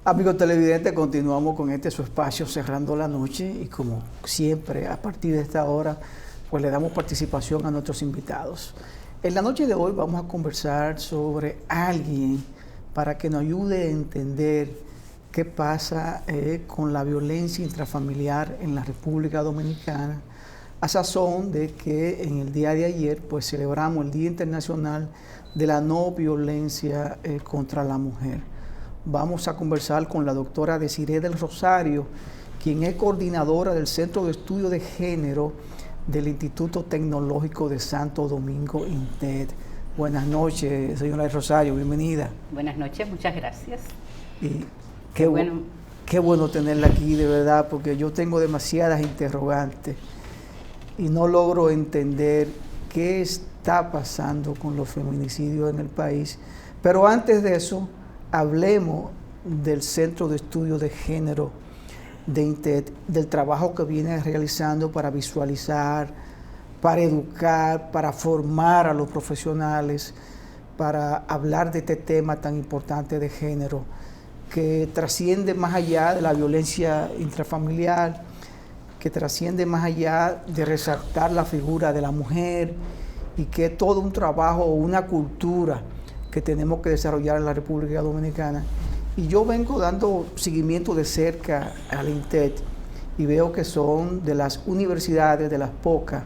Amigos televidentes, continuamos con su espacio Cerrando la Noche y como siempre, a partir de esta hora, pues le damos participación a nuestros invitados. En la noche de hoy vamos a conversar sobre alguien para que nos ayude a entender qué pasa con la violencia intrafamiliar en la República Dominicana, a sazón de que en el día de ayer pues celebramos el Día Internacional de la No Violencia contra la Mujer. Vamos a conversar con la doctora Desiree del Rosario, quien es coordinadora del Centro de Estudio de Género del Instituto Tecnológico de Santo Domingo, INTED. Buenas noches, señora del Rosario, bienvenida. Buenas noches, muchas gracias. Y qué bueno tenerla aquí, de verdad, porque yo tengo demasiadas interrogantes y no logro entender qué está pasando con los feminicidios en el país. Pero antes de eso, hablemos del Centro de Estudio de Género de INTED, del trabajo que viene realizando para visualizar, para educar, para formar a los profesionales, para hablar de este tema tan importante de género, que trasciende más allá de la violencia intrafamiliar, que trasciende más allá de resaltar la figura de la mujer, y que es todo un trabajo, una cultura que tenemos que desarrollar en la República Dominicana. Y yo vengo dando seguimiento de cerca al INTED y veo que son de las universidades, de las pocas,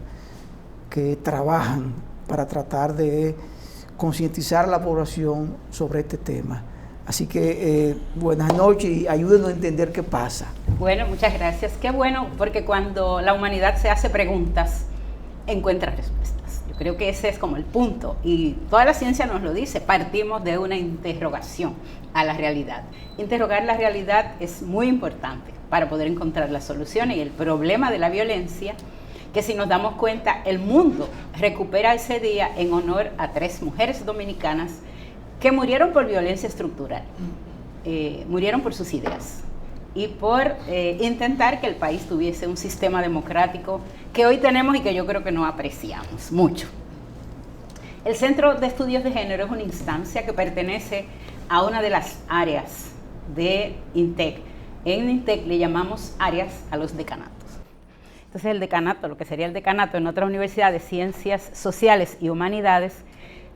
que trabajan para tratar de concientizar a la población sobre este tema. Así que buenas noches y ayúdenos a entender qué pasa. Bueno, muchas gracias. Qué bueno, porque cuando la humanidad se hace preguntas, encuentra respuestas. Yo creo que ese es como el punto. Y toda la ciencia nos lo dice, partimos de una interrogación a la realidad. Interrogar la realidad es muy importante para poder encontrar las soluciones. Y el problema de la violencia, que si nos damos cuenta, el mundo recupera ese día en honor a 3 mujeres dominicanas que murieron por violencia estructural, murieron por sus ideas y por intentar que el país tuviese un sistema democrático que hoy tenemos y que yo creo que no apreciamos mucho. El Centro de Estudios de Género es una instancia que pertenece a una de las áreas de INTEC. En INTEC le llamamos áreas a los decanatos. Entonces el decanato, lo que sería el decanato en otra universidad de Ciencias Sociales y Humanidades,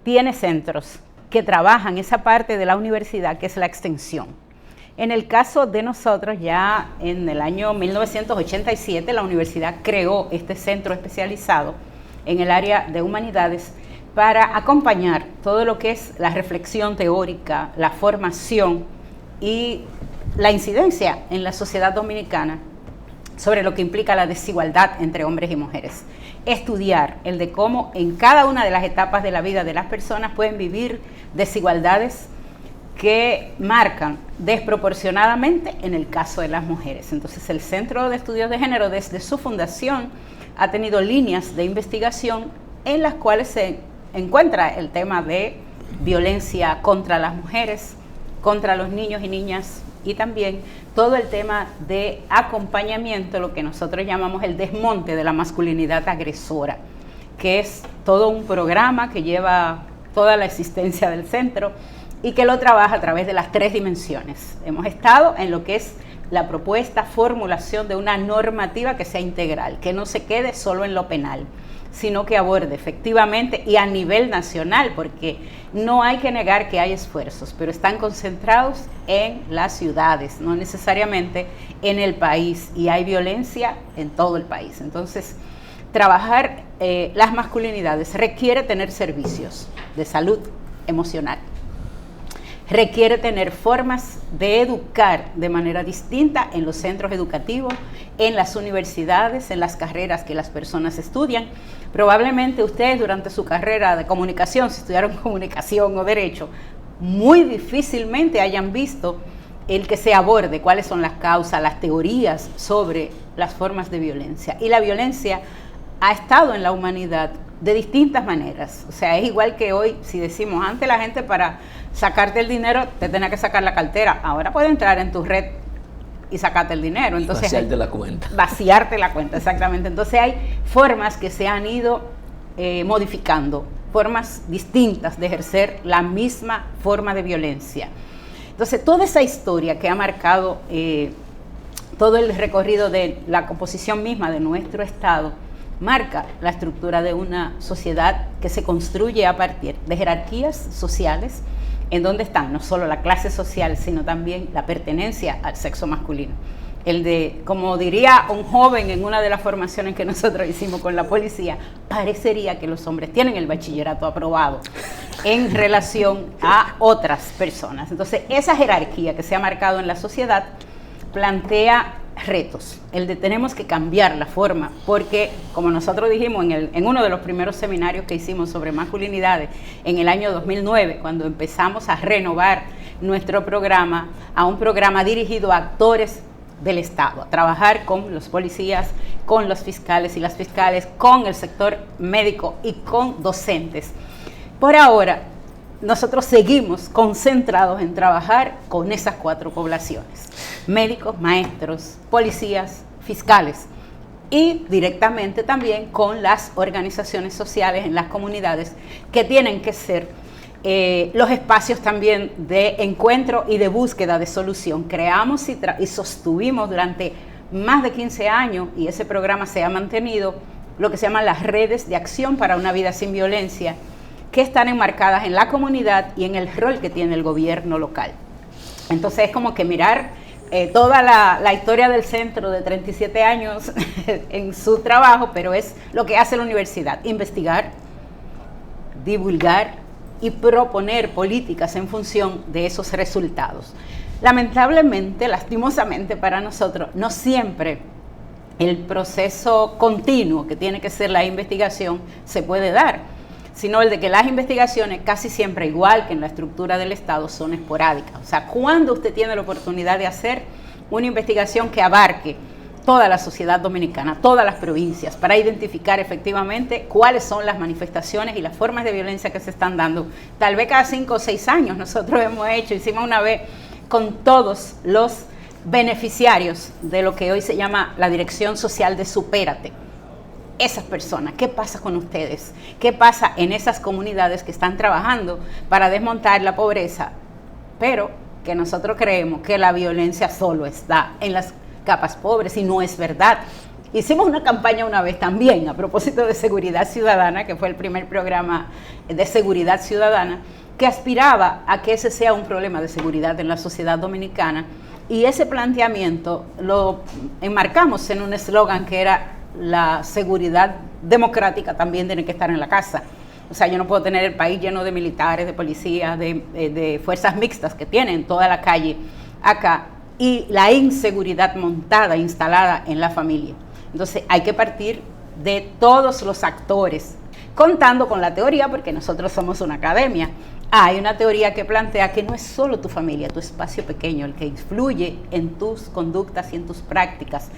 tiene centros que trabajan esa parte de la universidad que es la extensión. En el caso de nosotros, ya en el año 1987, la universidad creó este centro especializado en el área de humanidades para acompañar todo lo que es la reflexión teórica, la formación y la incidencia en la sociedad dominicana sobre lo que implica la desigualdad entre hombres y mujeres. Estudiar el de cómo en cada una de las etapas de la vida de las personas pueden vivir desigualdades que marcan desproporcionadamente en el caso de las mujeres. Entonces el Centro de Estudios de Género desde su fundación ha tenido líneas de investigación en las cuales se encuentra el tema de violencia contra las mujeres, contra los niños y niñas y también todo el tema de acompañamiento, lo que nosotros llamamos el desmonte de la masculinidad agresora, que es todo un programa que lleva toda la existencia del centro y que lo trabaja a través de las 3 dimensiones. Hemos estado en lo que es la propuesta, formulación de una normativa que sea integral, que no se quede solo en lo penal, sino que aborde efectivamente y a nivel nacional, porque no hay que negar que hay esfuerzos, pero están concentrados en las ciudades, no necesariamente en el país, y hay violencia en todo el país. Entonces, trabajar las masculinidades requiere tener servicios de salud emocional, requiere tener formas de educar de manera distinta en los centros educativos, en las universidades, en las carreras que las personas estudian. Probablemente ustedes durante su carrera de comunicación, si estudiaron comunicación o derecho, muy difícilmente hayan visto el que se aborde cuáles son las causas, las teorías sobre las formas de violencia. Y la violencia ha estado en la humanidad de distintas maneras. O sea, es igual que hoy, si decimos, antes la gente para sacarte el dinero te tenía que sacar la cartera, ahora puede entrar en tu red y sacarte el dinero. Entonces, vaciarte la cuenta. Vaciarte la cuenta, exactamente. Entonces hay formas que se han ido modificando, formas distintas de ejercer la misma forma de violencia. Entonces, toda esa historia que ha marcado todo el recorrido de la composición misma de nuestro Estado, marca la estructura de una sociedad que se construye a partir de jerarquías sociales, en donde están no solo la clase social, sino también la pertenencia al sexo masculino. El de, como diría un joven en una de las formaciones que nosotros hicimos con la policía, parecería que los hombres tienen el bachillerato aprobado en relación a otras personas. Entonces, esa jerarquía que se ha marcado en la sociedad plantea retos, el de tenemos que cambiar la forma, porque como nosotros dijimos en uno de los primeros seminarios que hicimos sobre masculinidades en el año 2009, cuando empezamos a renovar nuestro programa a un programa dirigido a actores del Estado, a trabajar con los policías, con los fiscales y las fiscales, con el sector médico y con docentes. Por ahora, nosotros seguimos concentrados en trabajar con esas 4 poblaciones: médicos, maestros, policías, fiscales, y directamente también con las organizaciones sociales en las comunidades, que tienen que ser los espacios también de encuentro y de búsqueda de solución. Creamos y sostuvimos durante más de 15 años, y ese programa se ha mantenido, lo que se llaman las redes de acción para una vida sin violencia, que están enmarcadas en la comunidad y en el rol que tiene el gobierno local. Entonces es como que mirar toda la historia del centro de 37 años en su trabajo, pero es lo que hace la universidad: investigar, divulgar y proponer políticas en función de esos resultados. Lamentablemente, lastimosamente para nosotros, no siempre el proceso continuo que tiene que ser la investigación se puede dar, sino el de que las investigaciones casi siempre, igual que en la estructura del Estado, son esporádicas. O sea, cuando usted tiene la oportunidad de hacer una investigación que abarque toda la sociedad dominicana, todas las provincias, para identificar efectivamente cuáles son las manifestaciones y las formas de violencia que se están dando. Tal vez cada 5 o 6 años nosotros hicimos una vez con todos los beneficiarios de lo que hoy se llama la Dirección Social de Supérate. Esas personas, ¿qué pasa con ustedes? ¿Qué pasa en esas comunidades que están trabajando para desmontar la pobreza? Pero que nosotros creemos que la violencia solo está en las capas pobres, y no es verdad. Hicimos una campaña una vez también a propósito de seguridad ciudadana, que fue el primer programa de seguridad ciudadana, que aspiraba a que ese sea un problema de seguridad en la sociedad dominicana, y ese planteamiento lo enmarcamos en un eslogan que era: la seguridad democrática también tiene que estar en la casa. O sea, yo no puedo tener el país lleno de militares, de policías, de fuerzas mixtas que tienen toda la calle acá, y la inseguridad montada, instalada en la familia. Entonces hay que partir de todos los actores, contando con la teoría, porque nosotros somos una academia. Hay una teoría que plantea que no es solo tu familia, tu espacio pequeño, el que influye en tus conductas y en tus prácticas,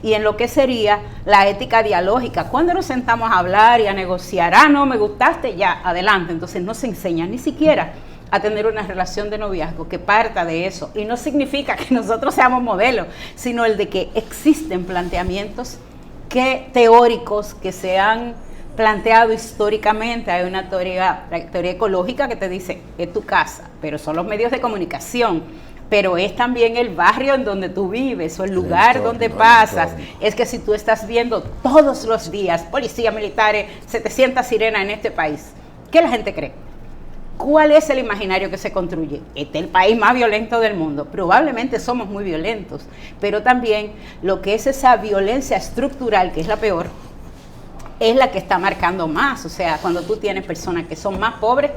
y en lo que sería la ética dialógica. Cuando nos sentamos a hablar y a negociar, no me gustaste, ya, adelante. Entonces no se enseña ni siquiera a tener una relación de noviazgo que parta de eso, y no significa que nosotros seamos modelos, sino el de que existen planteamientos teóricos que se han planteado históricamente. Hay una teoría ecológica que te dice, es tu casa, pero son los medios de comunicación, pero es también el barrio en donde tú vives, o el lugar donde pasas. Es que si tú estás viendo todos los días policías, militares, 700 sirenas en este país, ¿qué la gente cree? ¿Cuál es el imaginario que se construye? Este es el país más violento del mundo. Probablemente somos muy violentos, pero también lo que es esa violencia estructural, que es la peor, es la que está marcando más. O sea, cuando tú tienes personas que son más pobres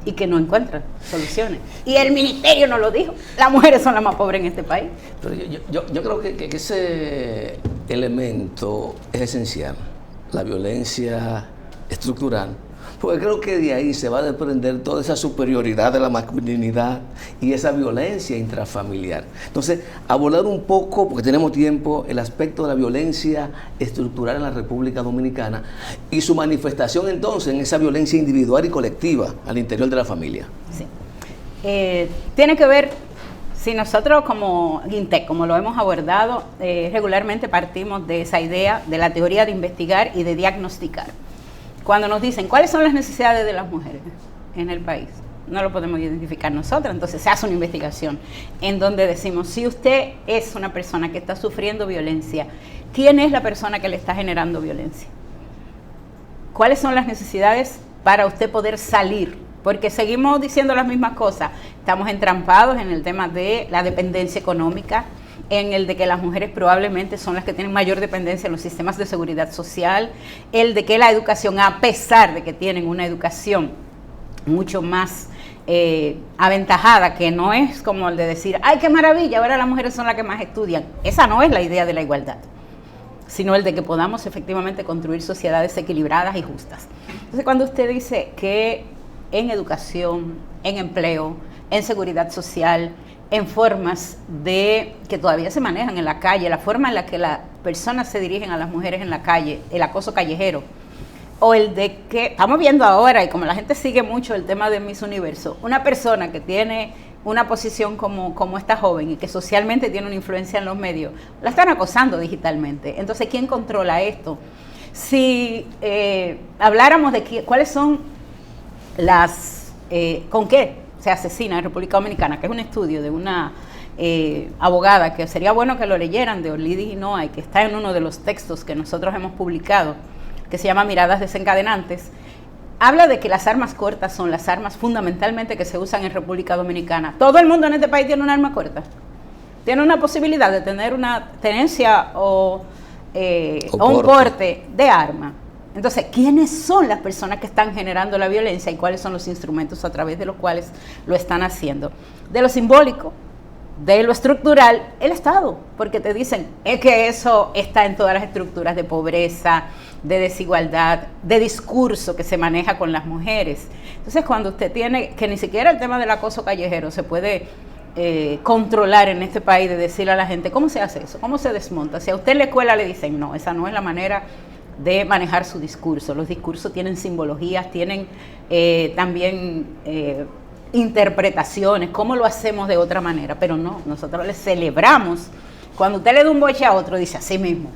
y que no encuentran soluciones. Y el ministerio nos lo dijo, las mujeres son las más pobres en este país. Pero yo creo que ese elemento es esencial, la violencia estructural, porque creo que de ahí se va a desprender toda esa superioridad de la masculinidad y esa violencia intrafamiliar. Entonces, abordar un poco, porque tenemos tiempo, el aspecto de la violencia estructural en la República Dominicana y su manifestación entonces en esa violencia individual y colectiva al interior de la familia. Sí. Tiene que ver, si nosotros como INTEC, como lo hemos abordado, regularmente partimos de esa idea de la teoría de investigar y de diagnosticar. Cuando nos dicen, ¿cuáles son las necesidades de las mujeres en el país? no lo podemos identificar nosotros. Entonces se hace una investigación en donde decimos, si usted es una persona que está sufriendo violencia, ¿quién es la persona que le está generando violencia? ¿Cuáles son las necesidades para usted poder salir? Porque seguimos diciendo las mismas cosas. Estamos entrampados en el tema de la dependencia económica, en el de que las mujeres probablemente son las que tienen mayor dependencia en los sistemas de seguridad social, el de que la educación, a pesar de que tienen una educación mucho más aventajada, que no es como el de decir, ¡ay, qué maravilla! Ahora las mujeres son las que más estudian. Esa no es la idea de la igualdad, sino el de que podamos efectivamente construir sociedades equilibradas y justas. Entonces, cuando usted dice que en educación, en empleo, en seguridad social, en formas de que todavía se manejan en la calle, la forma en la que las personas se dirigen a las mujeres en la calle, el acoso callejero, o el de que estamos viendo ahora, y como la gente sigue mucho el tema de Miss Universo, una persona que tiene una posición como esta joven y que socialmente tiene una influencia en los medios, la están acosando digitalmente. Entonces, ¿quién controla esto? Si habláramos de cuáles son las, con qué se asesina en República Dominicana, que es un estudio de una abogada, que sería bueno que lo leyeran, de Olidis Hinoa, y que está en uno de los textos que nosotros hemos publicado, que se llama Miradas Desencadenantes, habla de que las armas cortas son las armas fundamentalmente que se usan en República Dominicana. Todo el mundo en este país tiene un arma corta, tiene una posibilidad de tener una tenencia o un porte de arma. Entonces, ¿quiénes son las personas que están generando la violencia y cuáles son los instrumentos a través de los cuales lo están haciendo? De lo simbólico, de lo estructural, el Estado, porque te dicen, es que eso está en todas las estructuras de pobreza, de desigualdad, de discurso que se maneja con las mujeres. Entonces, cuando usted tiene, que ni siquiera el tema del acoso callejero se puede controlar en este país, de decirle a la gente, ¿cómo se hace eso? ¿Cómo se desmonta? Si a usted en la escuela le dicen, no, esa no es la manera de manejar su discurso. Los discursos tienen simbologías, tienen también interpretaciones, cómo lo hacemos de otra manera, pero no, nosotros le celebramos. Cuando usted le da un boche a otro, dice así mismo,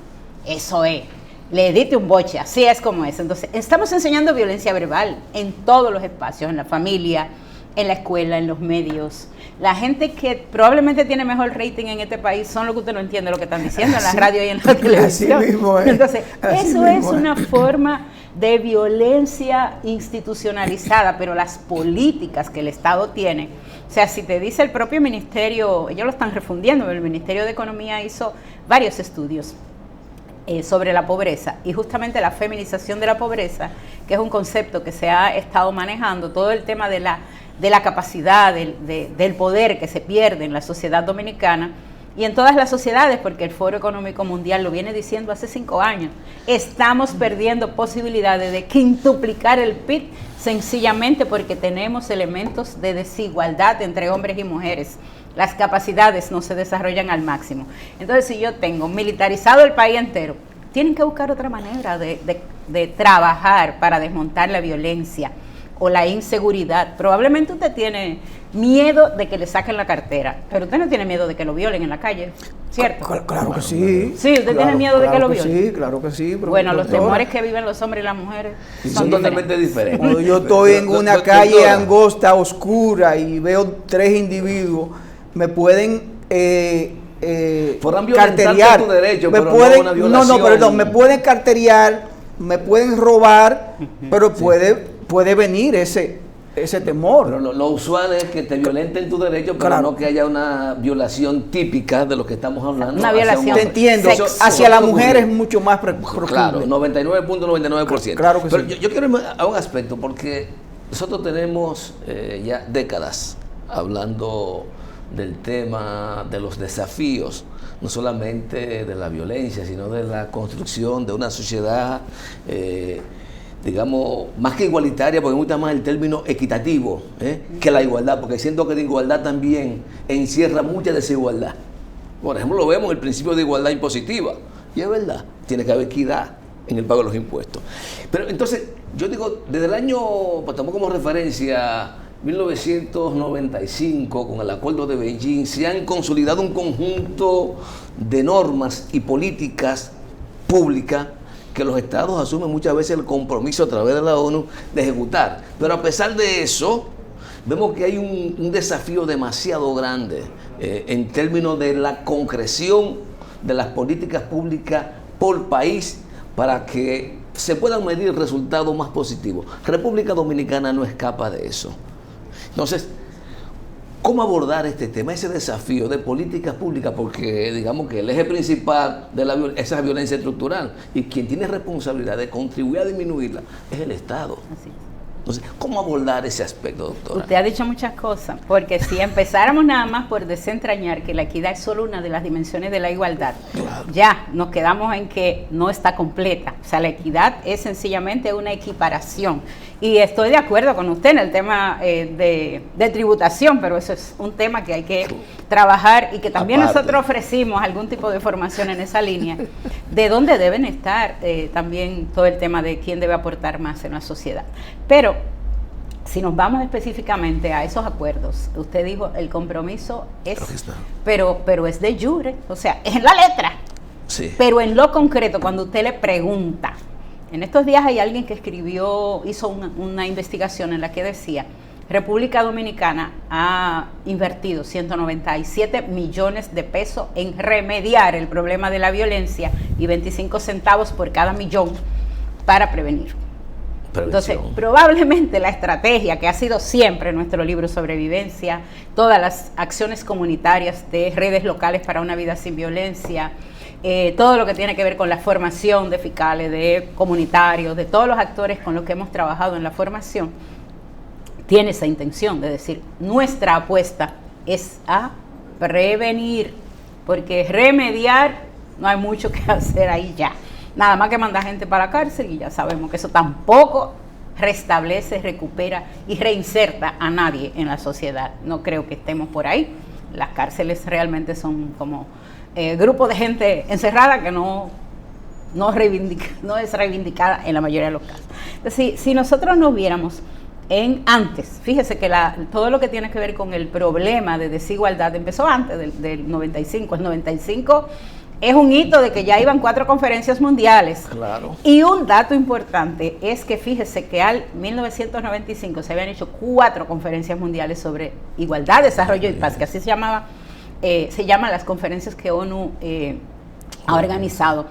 eso es, le diste un boche, así es como es. Entonces, estamos enseñando violencia verbal en todos los espacios, en la familia, en la escuela, en los medios. La gente que probablemente tiene mejor rating en este país son los que usted no entiende lo que están diciendo en la radio y en la televisión. Así mismo es. Entonces, eso es una forma de violencia institucionalizada, pero las políticas que el Estado tiene, o sea, si te dice el propio ministerio, ellos lo están refundiendo, el Ministerio de Economía hizo varios estudios sobre la pobreza, y justamente la feminización de la pobreza, que es un concepto que se ha estado manejando, todo el tema de la capacidad, del poder que se pierde en la sociedad dominicana y en todas las sociedades, porque el Foro Económico Mundial lo viene diciendo hace 5 años. Estamos perdiendo posibilidades de quintuplicar el PIB sencillamente porque tenemos elementos de desigualdad entre hombres y mujeres. Las capacidades no se desarrollan al máximo. Entonces, si yo tengo militarizado el país entero, tienen que buscar otra manera de trabajar para desmontar la violencia o la inseguridad. Probablemente usted tiene miedo de que le saquen la cartera, pero usted no tiene miedo de que lo violen en la calle, ¿cierto? Claro que sí. Sí, usted tiene miedo de que lo violen. Sí, claro que sí. Bueno, los temores que viven los hombres y las mujeres son totalmente diferentes. Cuando yo estoy en una calle angosta, oscura, y veo 3 individuos, me pueden carteriar. Tu derecho, me pueden carteriar, me pueden robar, pero puede venir ese temor. Pero lo usual es que te violenten tu derecho, pero no que haya una violación típica de lo que estamos hablando. Una violación. Te entiendo. Hacia la mujer es mucho más profundo. Claro, 99.99%. Claro que pero sí. Yo quiero ir a un aspecto, porque nosotros tenemos ya décadas hablando del tema de los desafíos, no solamente de la violencia, sino de la construcción de una sociedad digamos, más que igualitaria, porque me gusta más el término equitativo, que la igualdad, porque siento que la igualdad también encierra mucha desigualdad. Por ejemplo, lo vemos en el principio de igualdad impositiva, y es verdad, tiene que haber equidad en el pago de los impuestos. Pero entonces, yo digo, desde el año, pues tomamos como referencia 1995, con el Acuerdo de Beijing, se han consolidado un conjunto de normas y políticas públicas que los estados asumen muchas veces el compromiso a través de la ONU de ejecutar. Pero a pesar de eso, vemos que hay un desafío demasiado grande en términos de la concreción de las políticas públicas por país para que se puedan medir resultados más positivos. República Dominicana no escapa de eso. Entonces, ¿cómo abordar este tema, ese desafío de políticas públicas? Porque digamos que el eje principal de esa violencia estructural y quien tiene responsabilidad de contribuir a disminuirla es el Estado. Así. Entonces, ¿cómo abordar ese aspecto, doctora? Usted ha dicho muchas cosas, porque si empezáramos nada más por desentrañar que la equidad es solo una de las dimensiones de la igualdad, claro, ya nos quedamos en que no está completa. O sea, la equidad es sencillamente una equiparación. Y estoy de acuerdo con usted en el tema de tributación, pero eso es un tema que hay que trabajar y que también nosotros ofrecimos algún tipo de formación en esa línea, de dónde deben estar también todo el tema de quién debe aportar más en la sociedad. Pero si nos vamos específicamente a esos acuerdos, usted dijo el compromiso es, pero es de jure, o sea, es en la letra, sí, pero en lo concreto, cuando usted le pregunta. En estos días hay alguien que hizo una investigación en la que decía, República Dominicana ha invertido 197 millones de pesos en remediar el problema de la violencia y 25 centavos por cada millón para prevenir. Entonces, probablemente la estrategia que ha sido siempre nuestro libro Sobrevivencia, todas las acciones comunitarias de redes locales para una vida sin violencia, todo lo que tiene que ver con la formación de fiscales, de comunitarios, de todos los actores con los que hemos trabajado en la formación, tiene esa intención de decir, nuestra apuesta es a prevenir, porque remediar no hay mucho que hacer ahí ya. Nada más que mandar gente para la cárcel y ya sabemos que eso tampoco restablece, recupera y reinserta a nadie en la sociedad. No creo que estemos por ahí. Las cárceles realmente son como grupo de gente encerrada que no es reivindicada en la mayoría de los casos. Entonces, si nosotros nos viéramos antes, fíjese que todo lo que tiene que ver con el problema de desigualdad empezó antes del 95. El 95 es un hito de que ya iban 4 conferencias mundiales. Claro. Y un dato importante es que fíjese que al 1995 se habían hecho 4 conferencias mundiales sobre igualdad, desarrollo y paz, que así se llaman las conferencias que ONU ha organizado.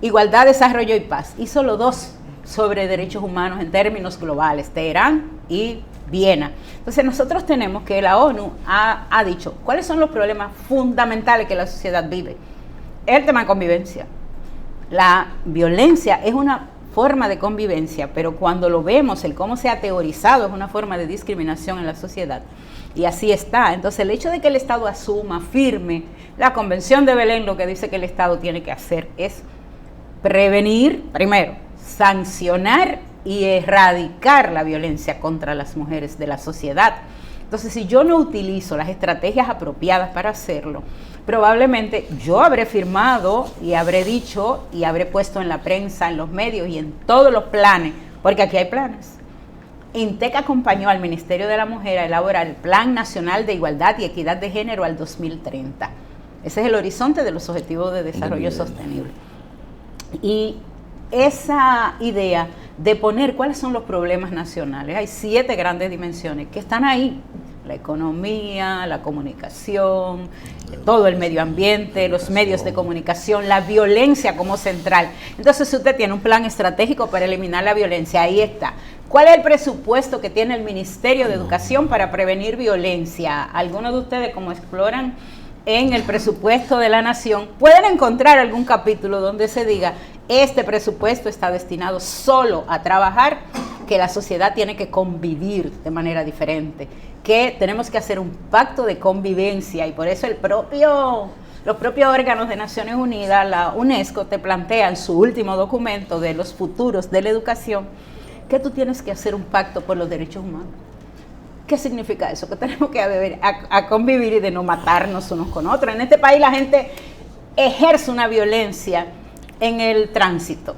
Igualdad, desarrollo y paz. Y solo 2 sobre derechos humanos en términos globales, Teherán y Viena. Entonces nosotros tenemos que la ONU ha dicho cuáles son los problemas fundamentales que la sociedad vive. El tema de convivencia. La violencia es una forma de convivencia, pero cuando lo vemos, el cómo se ha teorizado es una forma de discriminación en la sociedad. Y así está. Entonces el hecho de que el Estado asuma firme la Convención de Belén, lo que dice que el Estado tiene que hacer es prevenir, primero, sancionar y erradicar la violencia contra las mujeres de la sociedad. Entonces, si yo no utilizo las estrategias apropiadas para hacerlo, probablemente yo habré firmado y habré dicho y habré puesto en la prensa, en los medios y en todos los planes, porque aquí hay planes. INTEC acompañó al Ministerio de la Mujer a elaborar el Plan Nacional de Igualdad y Equidad de Género al 2030. Ese es el horizonte de los Objetivos de Desarrollo Sostenible. Y esa idea de poner cuáles son los problemas nacionales, hay 7 grandes dimensiones que están ahí: la economía, la comunicación, todo el medio ambiente, los medios de comunicación, la violencia como central. Entonces, si usted tiene un plan estratégico para eliminar la violencia, ahí está. ¿Cuál es el presupuesto que tiene el Ministerio de Educación para prevenir violencia? Algunos de ustedes, como exploran en el presupuesto de la Nación, pueden encontrar algún capítulo donde se diga, este presupuesto está destinado solo a trabajar que la sociedad tiene que convivir de manera diferente, que tenemos que hacer un pacto de convivencia, y por eso los propios órganos de Naciones Unidas, la UNESCO, te plantea en su último documento de los futuros de la educación, que tú tienes que hacer un pacto por los derechos humanos. ¿Qué significa eso? Que tenemos que a convivir y de no matarnos unos con otros. En este país la gente ejerce una violencia en el tránsito.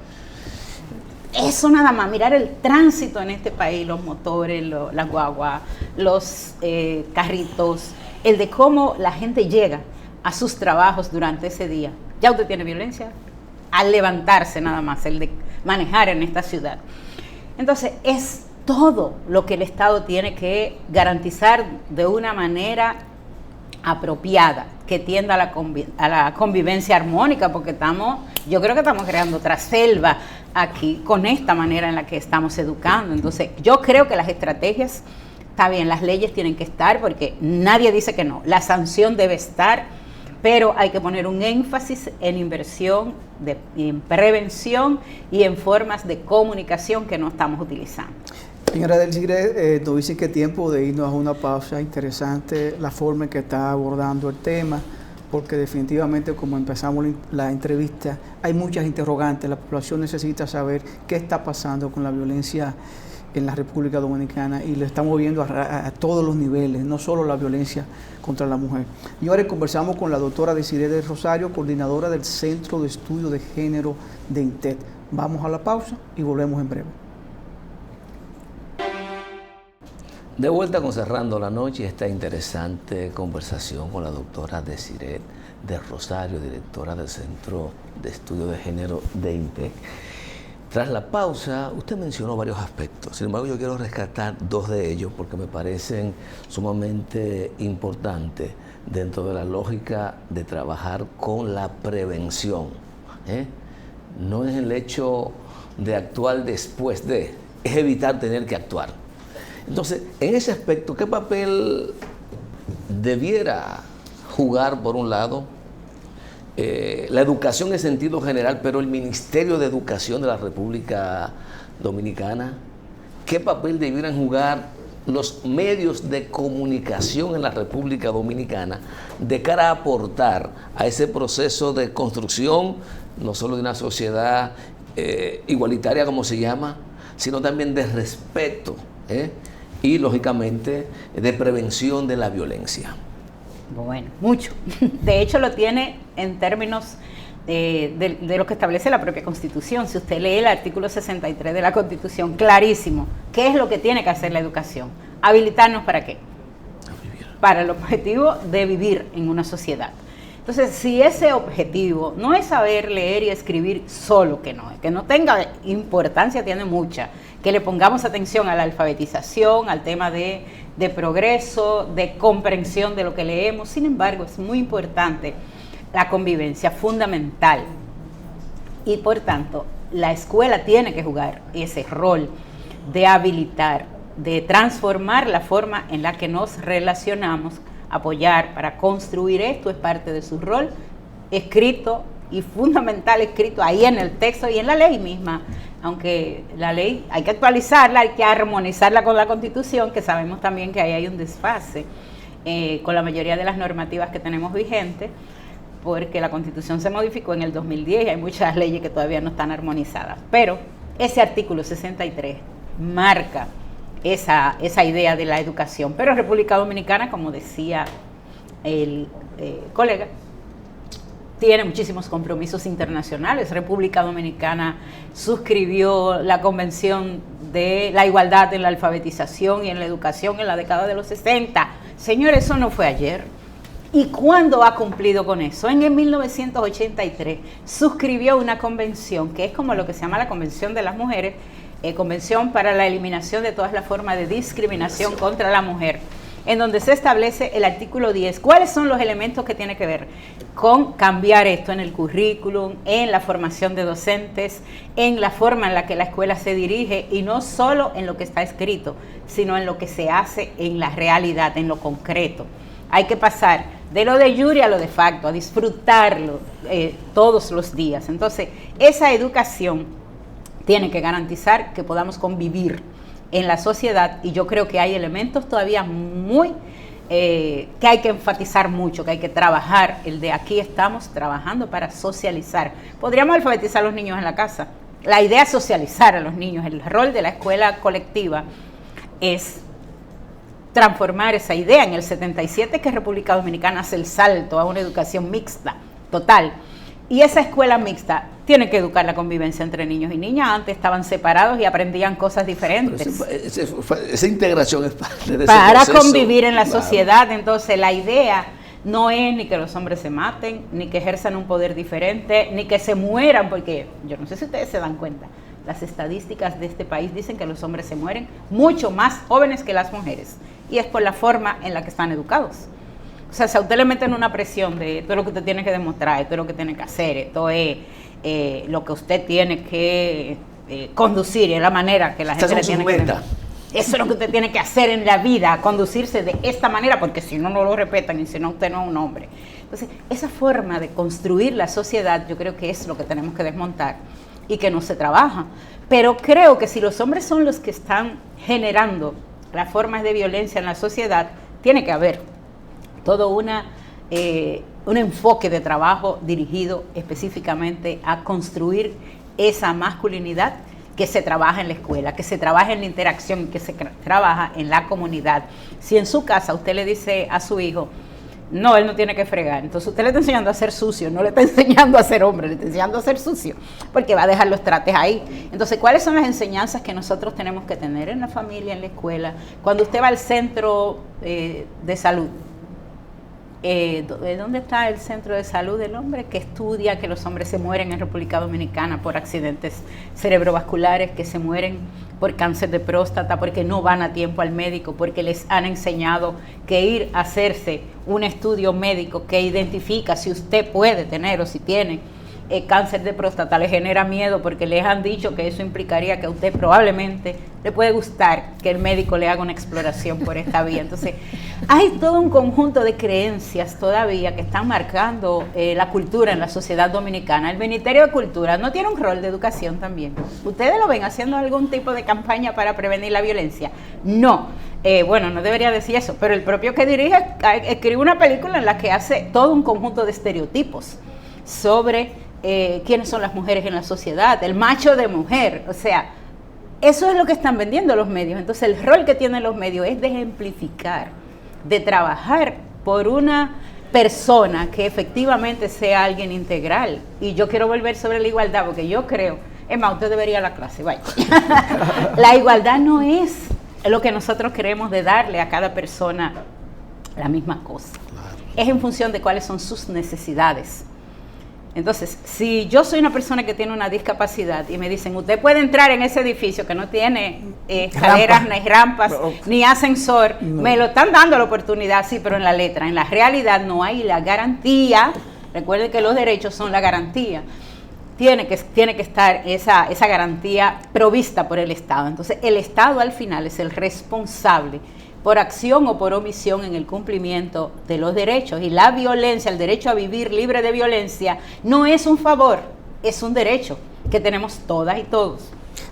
Eso nada más, mirar el tránsito en este país, los motores, las guaguas, los carritos, el de cómo la gente llega a sus trabajos durante ese día. Ya usted tiene violencia al levantarse nada más, el de manejar en esta ciudad. Entonces, es todo lo que el Estado tiene que garantizar de una manera apropiada, que tienda a la convivencia armónica, porque yo creo que estamos creando otra selva aquí con esta manera en la que estamos educando. Entonces, yo creo que las estrategias, está bien, las leyes tienen que estar, porque nadie dice que no, la sanción debe estar, pero hay que poner un énfasis en inversión, en prevención y en formas de comunicación que no estamos utilizando. Señora Delsigre, nos dice que es tiempo de irnos a una pausa. Interesante la forma en que está abordando el tema, porque definitivamente, como empezamos la entrevista, hay muchas interrogantes. La población necesita saber qué está pasando con la violencia en la República Dominicana, y lo estamos viendo a todos los niveles, no solo la violencia contra la mujer. Y ahora conversamos con la doctora Desiree del Rosario, coordinadora del Centro de Estudio de Género de INTEC. Vamos a la pausa y volvemos en breve. De vuelta con Cerrando la Noche, esta interesante conversación con la doctora Desiree del Rosario, directora del Centro de Estudio de Género de INTEC. Tras la pausa, usted mencionó varios aspectos. Sin embargo, yo quiero rescatar dos de ellos porque me parecen sumamente importantes dentro de la lógica de trabajar con la prevención. No es el hecho de actuar después de, es evitar tener que actuar. Entonces, en ese aspecto, ¿qué papel debiera jugar, por un lado, la educación en sentido general, pero el Ministerio de Educación de la República Dominicana? ¿Qué papel debieran jugar los medios de comunicación en la República Dominicana de cara a aportar a ese proceso de construcción, no solo de una sociedad igualitaria, como se llama, sino también de respeto, y lógicamente de prevención de la violencia? Bueno, mucho. De hecho, lo tiene en términos de lo que establece la propia Constitución. Si usted lee el artículo 63 de la Constitución, clarísimo, ¿qué es lo que tiene que hacer la educación? ¿Habilitarnos para qué? Para el objetivo de vivir en una sociedad. Entonces, si ese objetivo no es saber leer y escribir solo, que no tenga importancia, tiene mucha, que le pongamos atención a la alfabetización, al tema de progreso, de comprensión de lo que leemos. Sin embargo, es muy importante la convivencia, fundamental. Y por tanto, la escuela tiene que jugar ese rol de habilitar, de transformar la forma en la que nos relacionamos, apoyar para construir esto, es parte de su rol escrito y fundamental, escrito ahí en el texto y en la ley misma. Aunque la ley hay que actualizarla, hay que armonizarla con la Constitución, que sabemos también que ahí hay un desfase con la mayoría de las normativas que tenemos vigentes, porque la Constitución se modificó en el 2010 y hay muchas leyes que todavía no están armonizadas. Pero ese artículo 63 marca esa idea de la educación. Pero República Dominicana, como decía el colega, tiene muchísimos compromisos internacionales. República Dominicana suscribió la Convención de la Igualdad en la Alfabetización y en la Educación en la década de los 60. Señores, eso no fue ayer. ¿Y cuándo ha cumplido con eso? En el 1983 suscribió una convención que es como lo que se llama la Convención de las Mujeres, Convención para la Eliminación de todas las formas de discriminación contra la mujer, en donde se establece el artículo 10. ¿Cuáles son los elementos que tiene que ver con cambiar esto en el currículum, en la formación de docentes, en la forma en la que la escuela se dirige, y no solo en lo que está escrito, sino en lo que se hace en la realidad, en lo concreto? Hay que pasar de lo de jure a lo de facto, a disfrutarlo todos los días. Entonces, esa educación tiene que garantizar que podamos convivir en la sociedad, y yo creo que hay elementos todavía que hay que enfatizar mucho, que hay que trabajar. El de aquí estamos trabajando para socializar. Podríamos alfabetizar a los niños en la casa. La idea es socializar a los niños. El rol de la escuela colectiva es transformar esa idea. En el 77 que República Dominicana hace el salto a una educación mixta, total. Y esa escuela mixta tiene que educar la convivencia entre niños y niñas. Antes estaban separados y aprendían cosas diferentes. Esa integración es parte de para ese convivir en la sociedad. Entonces, la idea no es ni que los hombres se maten, ni que ejerzan un poder diferente, ni que se mueran, porque yo no sé si ustedes se dan cuenta, las estadísticas de este país dicen que los hombres se mueren mucho más jóvenes que las mujeres, y es por la forma en la que están educados. O sea, si a usted le meten una presión de esto es lo que usted tiene que demostrar, esto es lo que tiene que hacer, esto es lo que usted tiene que conducir, es la manera que la gente le tiene que demostrar. Eso es lo que usted tiene que hacer en la vida, conducirse de esta manera, porque si no, no lo respetan y si no, usted no es un hombre. Entonces, esa forma de construir la sociedad, yo creo que es lo que tenemos que desmontar y que no se trabaja. Pero creo que si los hombres son los que están generando las formas de violencia en la sociedad, tiene que haber todo un enfoque de trabajo dirigido específicamente a construir esa masculinidad que se trabaja en la escuela, que se trabaja en la interacción, que se trabaja en la comunidad. Si en su casa usted le dice a su hijo, no, él no tiene que fregar, entonces usted le está enseñando a ser sucio, no le está enseñando a ser hombre, le está enseñando a ser sucio, porque va a dejar los trates ahí. Entonces, ¿cuáles son las enseñanzas que nosotros tenemos que tener en la familia, en la escuela? Cuando usted va al centro de salud, ¿dónde está el centro de salud del hombre? Que estudia que los hombres se mueren en República Dominicana por accidentes cerebrovasculares, que se mueren por cáncer de próstata, porque no van a tiempo al médico, porque les han enseñado que ir a hacerse un estudio médico que identifica si usted puede tener o si tiene cáncer de próstata le genera miedo, porque les han dicho que eso implicaría que a usted probablemente le puede gustar que el médico le haga una exploración por esta vía. Entonces, hay todo un conjunto de creencias todavía que están marcando la cultura en la sociedad dominicana. El Ministerio de Cultura no tiene un rol de educación también. ¿Ustedes lo ven haciendo algún tipo de campaña para prevenir la violencia? No. Bueno, no debería decir eso, pero el propio que dirige escribe una película en la que hace todo un conjunto de estereotipos sobre quiénes son las mujeres en la sociedad, el macho de mujer. O sea, eso es lo que están vendiendo los medios. Entonces, el rol que tienen los medios es de ejemplificar, de trabajar por una persona que efectivamente sea alguien integral. Y yo quiero volver sobre la igualdad, porque yo creo, es más, usted debería ir a la clase, vaya. La igualdad no es lo que nosotros queremos de darle a cada persona la misma cosa. Es en función de cuáles son sus necesidades. Entonces, si yo soy una persona que tiene una discapacidad y me dicen, usted puede entrar en ese edificio que no tiene escaleras, ni rampas, ni ascensor, me lo están dando la oportunidad, sí, pero en la letra, en la realidad no hay la garantía. Recuerden que los derechos son la garantía. Tiene que estar esa garantía provista por el Estado. Entonces, el Estado al final es el responsable por acción o por omisión en el cumplimiento de los derechos. Y la violencia, el derecho a vivir libre de violencia, no es un favor, es un derecho que tenemos todas y todos.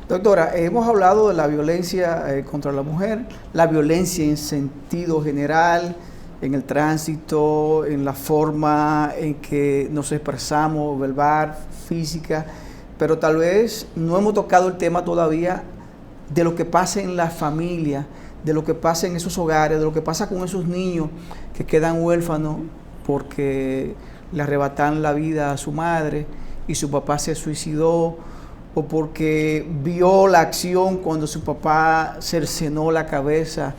Doctora, hemos hablado de la violencia contra la mujer, la violencia en sentido general, en el tránsito, en la forma en que nos expresamos, verbal, física, pero tal vez no hemos tocado el tema todavía de lo que pasa en la familia, de lo que pasa en esos hogares, de lo que pasa con esos niños que quedan huérfanos porque le arrebatan la vida a su madre y su papá se suicidó, o porque vio la acción cuando su papá cercenó la cabeza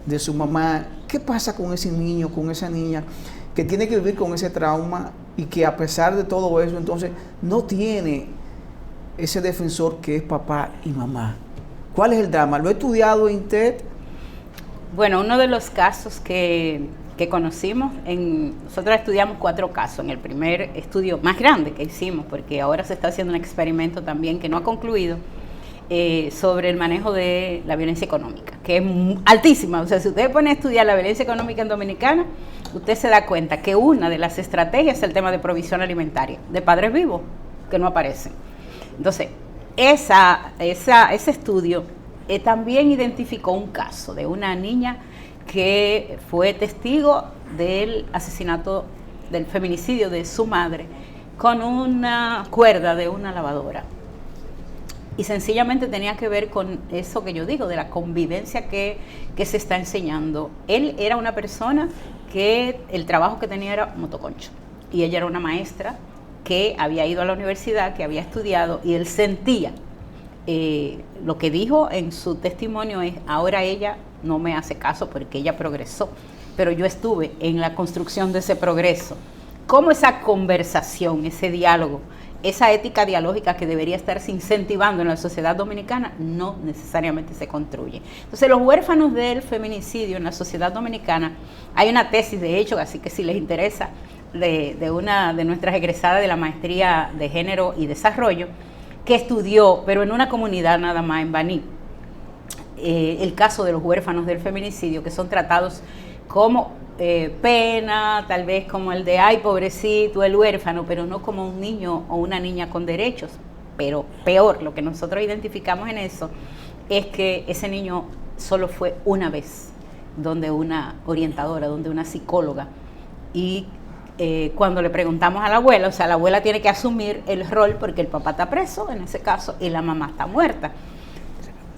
de su mamá. ¿Qué pasa con ese niño, con esa niña que tiene que vivir con ese trauma y que a pesar de todo eso, entonces no tiene ese defensor que es papá y mamá? ¿Cuál es el drama? ¿Lo he estudiado en TED? Bueno, uno de los casos que conocimos, nosotros estudiamos 4 casos en el primer estudio más grande que hicimos, porque ahora se está haciendo un experimento también que no ha concluido, sobre el manejo de la violencia económica, que es altísima. O sea, si usted pone a estudiar la violencia económica en Dominicana, usted se da cuenta que una de las estrategias es el tema de provisión alimentaria, de padres vivos, que no aparecen. Entonces, ese estudio también identificó un caso de una niña que fue testigo del asesinato, del feminicidio de su madre con una cuerda de una lavadora. Y sencillamente tenía que ver con eso que yo digo, de la convivencia que se está enseñando. Él era una persona que el trabajo que tenía era motoconcho, y ella era una maestra que había ido a la universidad, que había estudiado, y él sentía, lo que dijo en su testimonio es, ahora ella no me hace caso porque ella progresó, pero yo estuve en la construcción de ese progreso. ¿Cómo esa conversación, ese diálogo esa ética dialógica que debería estarse incentivando en la sociedad dominicana no necesariamente se construye. Entonces, los huérfanos del feminicidio en la sociedad dominicana, hay una tesis de hecho, así que si les interesa, de una de nuestras egresadas de la maestría de género y desarrollo, que estudió, pero en una comunidad nada más, en Baní, el caso de los huérfanos del feminicidio, que son tratados como pena, tal vez como el de ay pobrecito el huérfano, pero no como un niño o una niña con derechos. Pero peor, lo que nosotros identificamos en eso es que ese niño solo fue una vez donde una orientadora, donde una psicóloga, y cuando le preguntamos a la abuela, o sea, la abuela tiene que asumir el rol porque el papá está preso en ese caso y la mamá está muerta.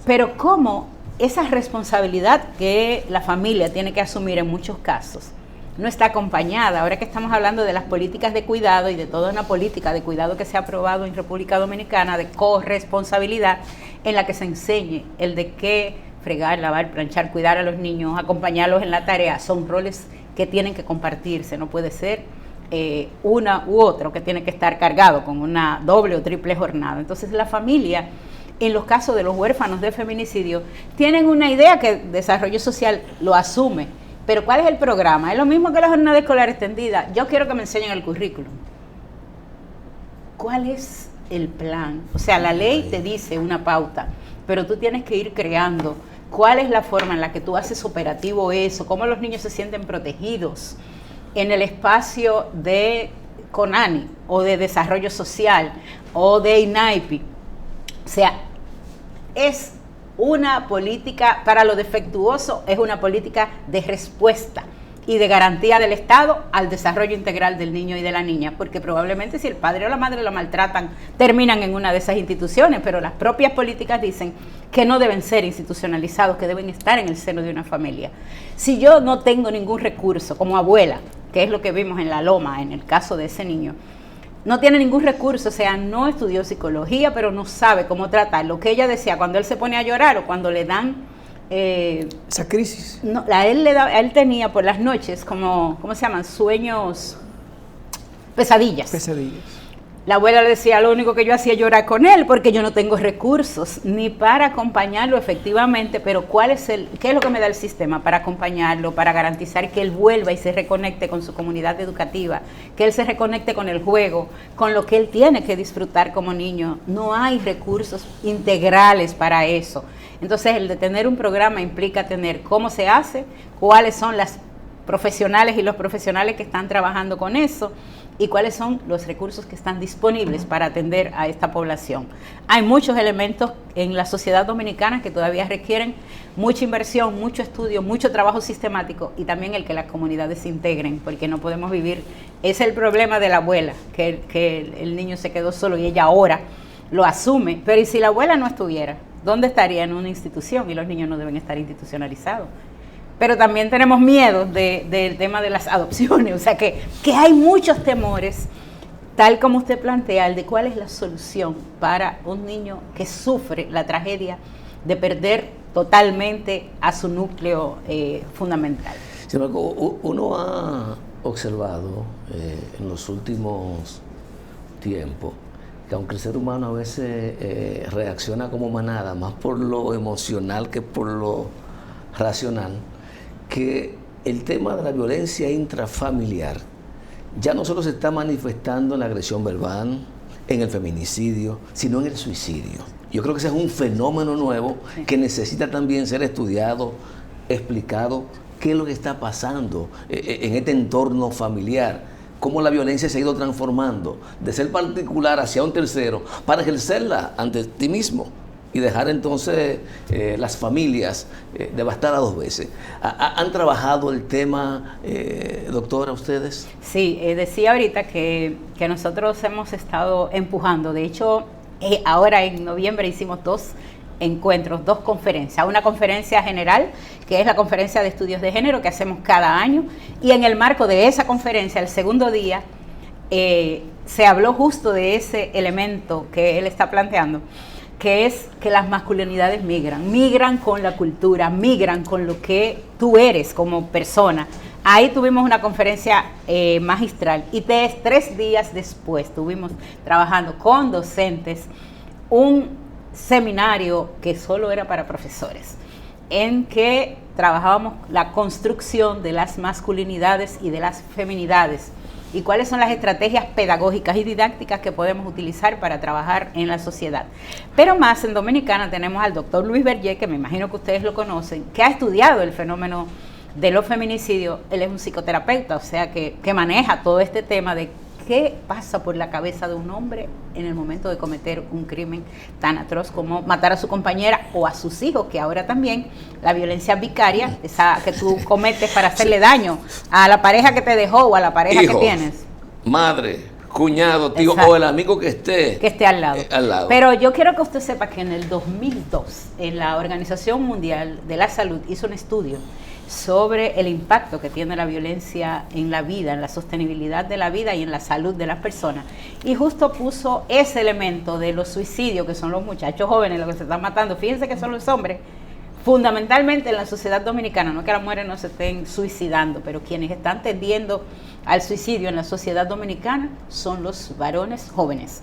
Pero ¿cómo esa responsabilidad que la familia tiene que asumir en muchos casos no está acompañada? Ahora que estamos hablando de las políticas de cuidado y de toda una política de cuidado que se ha aprobado en República Dominicana de corresponsabilidad, en la que se enseñe el de qué fregar, lavar, planchar, cuidar a los niños, acompañarlos en la tarea, son roles que tienen que compartirse, no puede ser una u otro que tiene que estar cargado con una doble o triple jornada. Entonces la familia, en los casos de los huérfanos de feminicidio, tienen una idea que Desarrollo Social lo asume, pero ¿cuál es el programa? Es lo mismo que la jornada escolar extendida. Yo quiero que me enseñen el currículum. ¿Cuál es el plan? O sea, la ley te dice una pauta, pero tú tienes que ir creando cuál es la forma en la que tú haces operativo eso, cómo los niños se sienten protegidos en el espacio de CONANI o de Desarrollo Social o de INAIPI. O sea, es una política para lo defectuoso, es una política de respuesta y de garantía del Estado al desarrollo integral del niño y de la niña, porque probablemente si el padre o la madre lo maltratan, terminan en una de esas instituciones, pero las propias políticas dicen que no deben ser institucionalizados, que deben estar en el seno de una familia. Si yo no tengo ningún recurso como abuela, que es lo que vimos en La Loma, en el caso de ese niño, no tiene ningún recurso, o sea, no estudió psicología, pero no sabe cómo tratar. Lo que ella decía, cuando él se pone a llorar o cuando le dan... esa crisis. No, a él tenía por las noches como, ¿cómo se llaman? Sueños, pesadillas. Pesadillas. La abuela le decía, lo único que yo hacía es llorar con él porque yo no tengo recursos ni para acompañarlo efectivamente, pero ¿qué es lo que me da el sistema para acompañarlo, para garantizar que él vuelva y se reconecte con su comunidad educativa, que él se reconecte con el juego, con lo que él tiene que disfrutar como niño? No hay recursos integrales para eso. Entonces, el de tener un programa implica tener cómo se hace, cuáles son las profesionales y los profesionales que están trabajando con eso, y cuáles son los recursos que están disponibles para atender a esta población. Hay muchos elementos en la sociedad dominicana que todavía requieren mucha inversión, mucho estudio, mucho trabajo sistemático, y también el que las comunidades se integren, porque no podemos vivir. Es el problema de la abuela, que el niño se quedó solo y ella ahora lo asume. Pero ¿y si la abuela no estuviera? ¿Dónde estaría? En una institución, y los niños no deben estar institucionalizados. Pero también tenemos miedo del tema de las adopciones, o sea que hay muchos temores, tal como usted plantea, el de cuál es la solución para un niño que sufre la tragedia de perder totalmente a su núcleo fundamental. Sin embargo, uno ha observado en los últimos tiempos que aunque el ser humano a veces reacciona como manada, más por lo emocional que por lo racional, que el tema de la violencia intrafamiliar ya no solo se está manifestando en la agresión verbal, en el feminicidio, sino en el suicidio. Yo creo que ese es un fenómeno nuevo que necesita también ser estudiado, explicado, qué es lo que está pasando en este entorno familiar, cómo la violencia se ha ido transformando de ser particular hacia un tercero para ejercerla ante ti mismo y dejar entonces las familias devastadas dos veces. ¿Han trabajado el tema, doctora, ustedes? Sí, decía ahorita que nosotros hemos estado empujando. De hecho, ahora en noviembre hicimos 2 encuentros, 2 conferencias. Una conferencia general, que es la conferencia de estudios de género que hacemos cada año, y en el marco de esa conferencia, el segundo día, se habló justo de ese elemento que él está planteando, que es que las masculinidades migran con la cultura, migran con lo que tú eres como persona ahí tuvimos una conferencia magistral y 3 días después estuvimos trabajando con docentes un seminario que solo era para profesores, en que trabajábamos la construcción de las masculinidades y de las feminidades y cuáles son las estrategias pedagógicas y didácticas que podemos utilizar para trabajar en la sociedad. Pero más en Dominicana tenemos al doctor Luis Berger, que me imagino que ustedes lo conocen, que ha estudiado el fenómeno de los feminicidios. Él es un psicoterapeuta, o sea que maneja todo este tema de qué pasa por la cabeza de un hombre en el momento de cometer un crimen tan atroz como matar a su compañera o a sus hijos, que ahora también la violencia vicaria, esa que tú cometes para hacerle daño a la pareja que te dejó o a la pareja Hijos, que tienes. Madre, cuñado, tío, Exacto. o el amigo que esté al lado. al lado. Pero yo quiero que usted sepa que en el 2002, en la Organización Mundial de la Salud hizo un estudio sobre el impacto que tiene la violencia en la vida, en la sostenibilidad de la vida y en la salud de las personas. Y justo puso ese elemento de los suicidios, que son los muchachos jóvenes los que se están matando. Fíjense que son los hombres, fundamentalmente en la sociedad dominicana, no que las mujeres no se estén suicidando, pero quienes están tendiendo al suicidio en la sociedad dominicana son los varones jóvenes.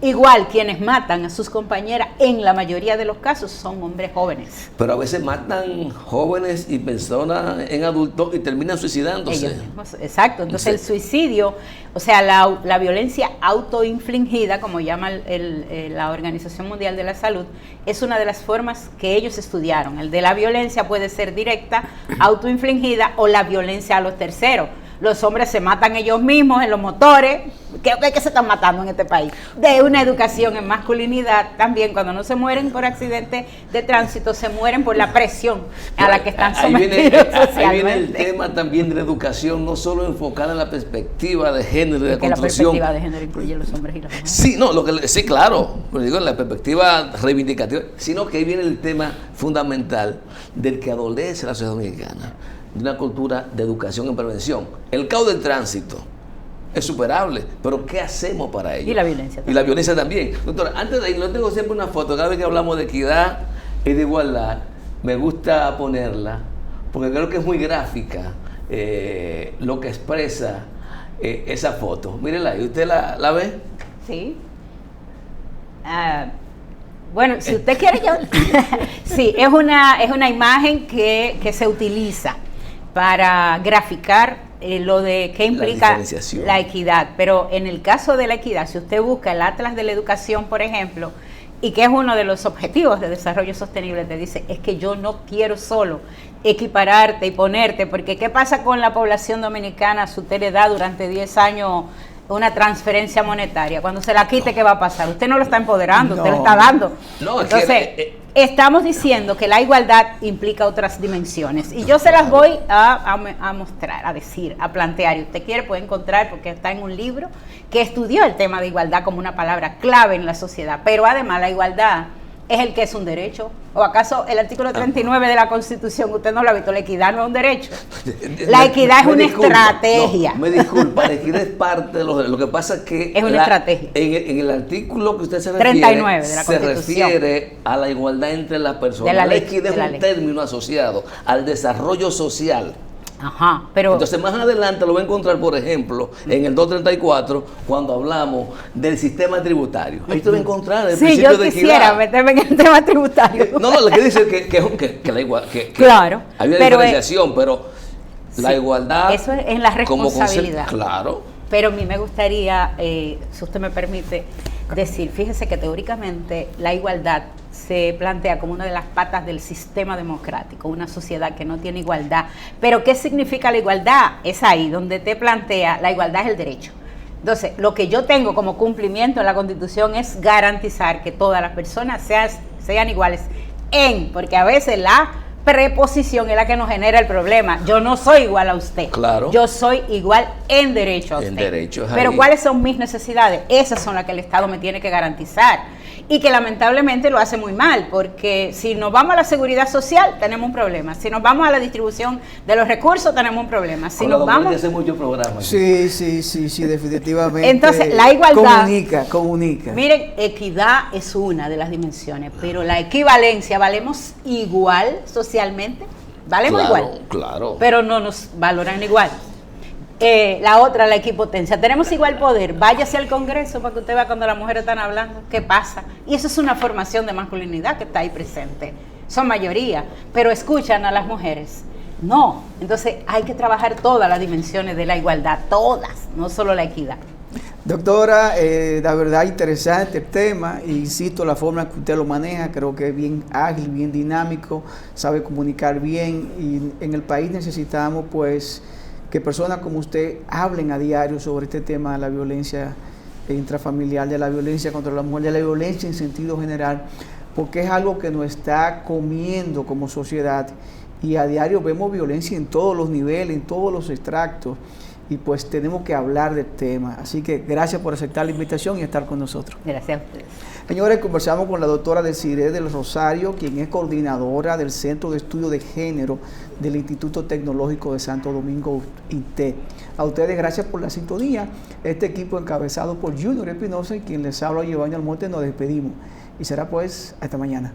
Igual, quienes matan a sus compañeras, en la mayoría de los casos, son hombres jóvenes. Pero a veces matan jóvenes y personas en adultos y terminan suicidándose. Ellos mismos, exacto. Entonces el suicidio, o sea, la violencia autoinfligida, como llama la Organización Mundial de la Salud, es una de las formas que ellos estudiaron. El de la violencia puede ser directa, autoinfligida, o la violencia a los terceros. Los hombres se matan ellos mismos en los motores. ¿Qué se están matando en este país? De una educación en masculinidad. También cuando no se mueren por accidente de tránsito, se mueren por la presión a la que están sometidos socialmente. Ahí viene el tema también de la educación, no solo enfocada en la perspectiva de género y de construcción. La perspectiva de género incluye los hombres y las mujeres. Sí, no, sí, claro, pero digo en la perspectiva reivindicativa, sino que ahí viene el tema fundamental del que adolece la sociedad dominicana, de una cultura de educación en prevención. El caos del tránsito es superable, pero ¿qué hacemos para ello? Y la violencia también. Y la violencia también. Doctora, antes de ir, no tengo siempre una foto, cada vez que hablamos de equidad y de igualdad, me gusta ponerla, porque creo que es muy gráfica lo que expresa esa foto. Mírela, ¿y usted la ve? Sí. Bueno, si usted quiere, yo... sí, es una imagen que se utiliza para graficar lo de qué implica la equidad. Pero en el caso de la equidad, si usted busca el Atlas de la Educación, por ejemplo, y que es uno de los objetivos de desarrollo sostenible, te dice, es que yo no quiero solo equipararte y ponerte, porque ¿qué pasa con la población dominicana si usted le da durante 10 años una transferencia monetaria? Cuando se la quite, ¿qué va a pasar? Usted no lo está empoderando, usted lo está dando. No, entonces, estamos diciendo que la igualdad implica otras dimensiones. Y yo se las voy a mostrar, a decir, a plantear. Y usted quiere, puede encontrar, porque está en un libro que estudió el tema de igualdad como una palabra clave en la sociedad. Pero además la igualdad es el que es un derecho. ¿O acaso el artículo 39 de la Constitución, usted no lo ha visto? La equidad no es un derecho. La equidad es una estrategia. No, me disculpa, la equidad es parte de lo que pasa es que... Es una estrategia. En el artículo que usted se refiere, 39 de la Constitución, se refiere a la igualdad entre las personas. La equidad es un término asociado al desarrollo social. Ajá, pero... Entonces más adelante lo va a encontrar, por ejemplo, en el 234, cuando hablamos del sistema tributario. Ahí usted va a encontrar el principio de equidad. Sí, yo quisiera meterme en el tema tributario. No, lo que dice que la igualdad, claro, hay una diferenciación, pero la igualdad... Eso es en la responsabilidad. Claro. Pero a mí me gustaría, si usted me permite, decir, fíjese que teóricamente la igualdad se plantea como una de las patas del sistema democrático, una sociedad que no tiene igualdad. Pero ¿qué significa la igualdad? Es ahí donde te plantea, la igualdad es el derecho. Entonces, lo que yo tengo como cumplimiento en la Constitución es garantizar que todas las personas sean iguales porque a veces la preposición es la que nos genera el problema. Yo no soy igual a usted. Claro. Yo soy igual en derecho a usted. En derecho es Pero ahí. ¿cuáles son mis necesidades? Esas son las que el Estado me tiene que garantizar. Y que lamentablemente lo hace muy mal, porque si nos vamos a la seguridad social, tenemos un problema. Si nos vamos a la distribución de los recursos, tenemos un problema. Si nos vamos... hace muchos programas. Sí, definitivamente. Entonces, la igualdad... Comunica. Miren, equidad es una de las dimensiones, pero la equivalencia, ¿valemos igual socialmente? Valemos Claro, igual, claro. pero no nos valoran igual. La otra, la equipotencia. Tenemos igual poder. Váyase al Congreso para que usted vea cuando las mujeres están hablando qué pasa. Y eso es una formación de masculinidad que está ahí presente. Son mayoría, pero escuchan a las mujeres. No. Entonces hay que trabajar todas las dimensiones de la igualdad, todas, no solo la equidad. Doctora, la verdad interesante el tema, e insisto, la forma en que usted lo maneja, creo que es bien ágil, bien dinámico, sabe comunicar bien, y en el país necesitamos pues que personas como usted hablen a diario sobre este tema de la violencia intrafamiliar, de la violencia contra la mujer, de la violencia en sentido general, porque es algo que nos está comiendo como sociedad, y a diario vemos violencia en todos los niveles, en todos los extractos, y pues tenemos que hablar del tema. Así que gracias por aceptar la invitación y estar con nosotros. Gracias a ustedes. Señores, conversamos con la doctora Desiree del Rosario, quien es coordinadora del Centro de Estudio de Género del Instituto Tecnológico de Santo Domingo, INTE. A ustedes gracias por la sintonía. Este equipo encabezado por Junior Espinosa y quien les habla, Giovanni Almonte, nos despedimos. Y será pues hasta mañana.